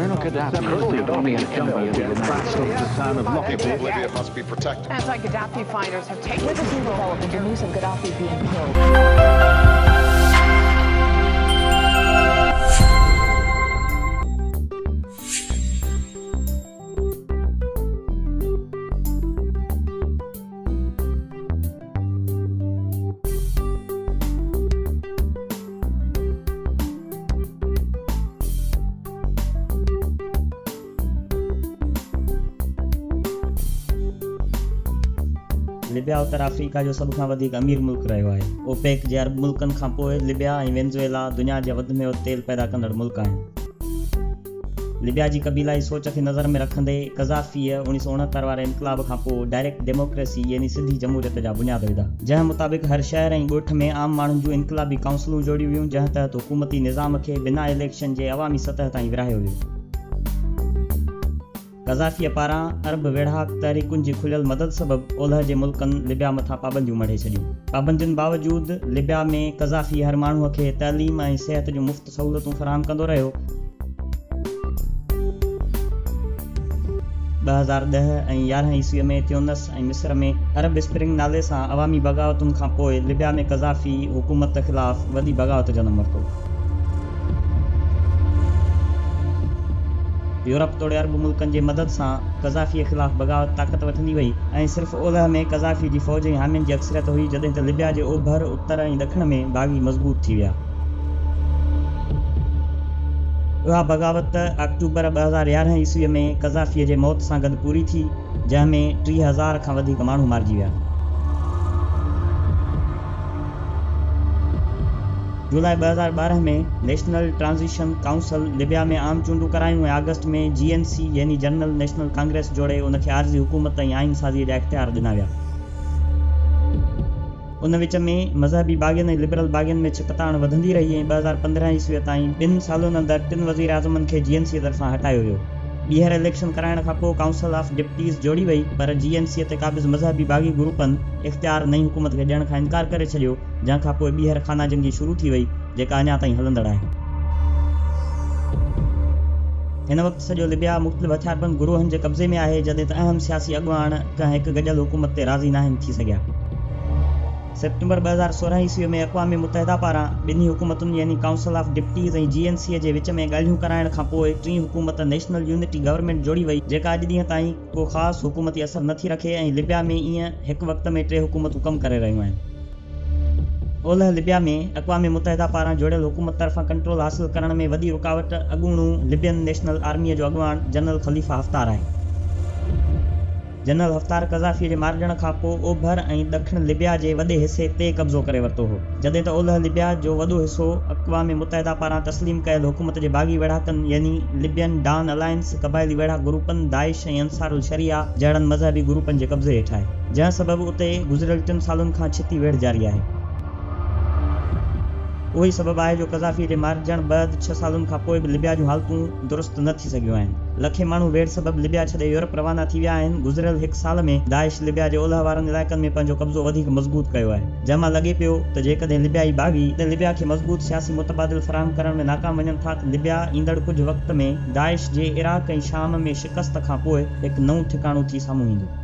Colonel Gaddafi is only a jumbo jet fast off the town of Lockerbie. Libya must be protected. Anti-Gaddafi fighters have taken With this new development, the news of Gaddafi being killed. Libya Uttar Africa जो सब खां वधीक अमीर मुल्क रहियो आहे। OPEC जे अरब मुल्कनि खां पोइ लिबिया ऐं वेनेज़ुएला दुनिया जे वधि में वधि तेल पैदा कंदड़ मुल्क आहिनि। लिबिया जी क़बीलाई सोच खे नज़र में रखंदे कज़ाफ़ीअ 1969 वारे इनक़लाब खां पोइ डायरेक्ट डेमोक्रेसी यानी सिधी जमहूरियत जा बुनियाद विधा, जंहिं मुताबिक़ हर शहर ऐं ॻोठ में आम माण्हुनि जूं इनक़लाबी काउंसिलूं जोड़ियूं वियूं, जंहिं तहत हुकूमती निज़ाम खे बिना इलेक्शन जे अवामी सतह ताईं विरहायो वियो। कज़ाफ़ीअ पारां अरब वेढ़ाक तहरीकुनि जी खुलियल मदद सबबि ओलह जे मुल्कनि लिबिया मथां पाबंदियूं मढ़े छॾियूं। पाबंदियुनि बावजूदि लिबिया में कज़ाफ़ी हर माण्हूअ खे तइलीम ऐं सिहत जूं मुफ़्त सहूलियतूं फ़राहम कंदो रहियो। 2010 ऐं 11 ईस्वीअ में त्यूनिस ऐं मिस्र में अरब स्प्रिंग नाले सां अवामी बग़ावतुनि खां पोइ लिबिया में कज़ाफ़ी हुकूमत ख़िलाफ़ वॾी बग़ावत जनम वरितो। यूरोप तोड़े अरब मुल्कनि जे मदद सां कज़ाफ़ीअ ख़िलाफ़ बग़ावत ताक़त वठंदी वई ऐं सिर्फ़ु ओलह में कज़ाफ़ी जी फ़ौज ऐं हामियुनि जी अक्सरियत हुई, जॾहिं त लिबिया जे ओभर उत्तर ऐं ॾखण में बाग़ी मज़बूत थी विया। उहा बग़ावत अक्टूबर 2011 ईस्वीअ में कज़ाफ़ीअ जे मौत सां गॾु पूरी थी, जंहिं में 30,000 खां वधीक माण्हू मारिजी विया। जुलाई 2012 में नेशनल ट्रांजिशन काउंसिल लिबिया में आम चूंडूं करायूं ऐं अगस्त में GNC यानी जनरल नेशनल कांग्रेस जोड़े उनखे आर्ज़ी हुकूमत ऐं आइन साज़ीअ जा इख्तियार ॾिना विया। उन विच में मज़हबी बाग़ियुनि ऐं लिबरल बाग़ियुनि में छिकताण वधंदी रही ऐं 2015 ईस्वीअ ताईं 2 सालनि अंदरि 3 वज़ीर आज़मनि खे GNC तरफ़ां हटायो वियो। ॿीहर इलेक्शन कराइण खां पोइ काउंसिल ऑफ डिप्टीज़ जोड़ी वई, पर GNC ते क़ाबिज़ मज़हबी बाग़ी ग्रुपनि इख्तियार नई हुकूमत खे ॾियण खां इनकार करे छॾियो, जंहिं खां पोइ ॿीहर खाना जंगी शुरू थी वई, जेका अञा ताईं हलंदड़ आहे। हिन वक़्तु सॼो लिबिया मुख़्तलिफ़ हथियारबंद गुरूहनि जे कब्ज़े में आहे, जॾहिं त अहम सियासी अॻुवान कंहिं हिकु गॾियल हुकूमत ते राज़ी नाहिनि थी सघिया। सेप्टेंबर 2016 ईस्वीअ में अक़वाम मुतहिदा पारां ॿिन्ही हुकूमतुनि यानी काउंसिल ऑफ डिप्टीज़ ऐं GNC जे विच में ॻाल्हियूं कराइण खां पोइ टीं हुकूमत नेशनल यूनिटी गवर्नमेंट जोड़ी वई, जेका अॼु ॾींहं ताईं को ख़ासि हुकूमती असर नथी रखे ऐं लिबिया में ईअं हिकु वक़्त में 3 हुकूमतूं कमु करे रहियूं आहिनि। ओलह लिबिया में अक़वाम मुतहिदा पारां जोड़ियल हुकूमत तरफ़ां कंट्रोल हासिल करण में वॾी रुकावट अॻूणो लिबियन नेशनल आर्मीअ जो अॻुवान जनरल ख़लीफ़ा हफ़्तार आहे। जनरल हफ़्तार कज़ाफ़ी जे मारिजण खां पोइ ओभर ऐं ॾखण लिबिया जे वॾे हिसे ते कब्ज़ो करे वरितो हो, जॾहिं त ओलह लिबिया जो वॾो हिसो अक़वाम मुतहिदा पारां तस्लीम कयल हुकूमत जे बाग़ी वेढ़ाकनि यानी लिबियन डॉन अलायंस क़बाइली वेढ़ा ग्रुपनि दाइश ऐं अंसारुल शरिया जहिड़नि मज़हबी ग्रुपनि जे कब्ज़े हेठि आहे, जंहिं सबबि उते गुज़िरियल 3 सालनि खां छिती वेढ़ जारी आहे। उहो ई सबबु आहे जो कज़ाफ़ी जे मारिजण बैदि 6 सालनि खां पोइ बि लिबिया जूं हालतूं दुरुस्त न थी सघियूं आहिनि। लखे माण्हू वेढ़ सबबु लिबिया छॾे यूरोप रवाना थी विया आहिनि। गुज़िरियल 1 साल में दाइश लिबिया जे ओलह वारनि इलाइक़नि में पंहिंजो कब्ज़ो वधीक मज़बूत कयो आहे, जंहिं मां लॻे पियो त जेकॾहिं लिबियाई बाग़ी लिबिया खे मज़बूत सियासी मुतबादिल फ़राहम करण में नाकाम वञनि था, त लिबिया ईंदड़ कुझु वक़्त में दाइश जे इराक़ ऐं शाम में शिकस्त खां पोइ हिकु नओं ठिकाणो थी साम्हूं ईंदो।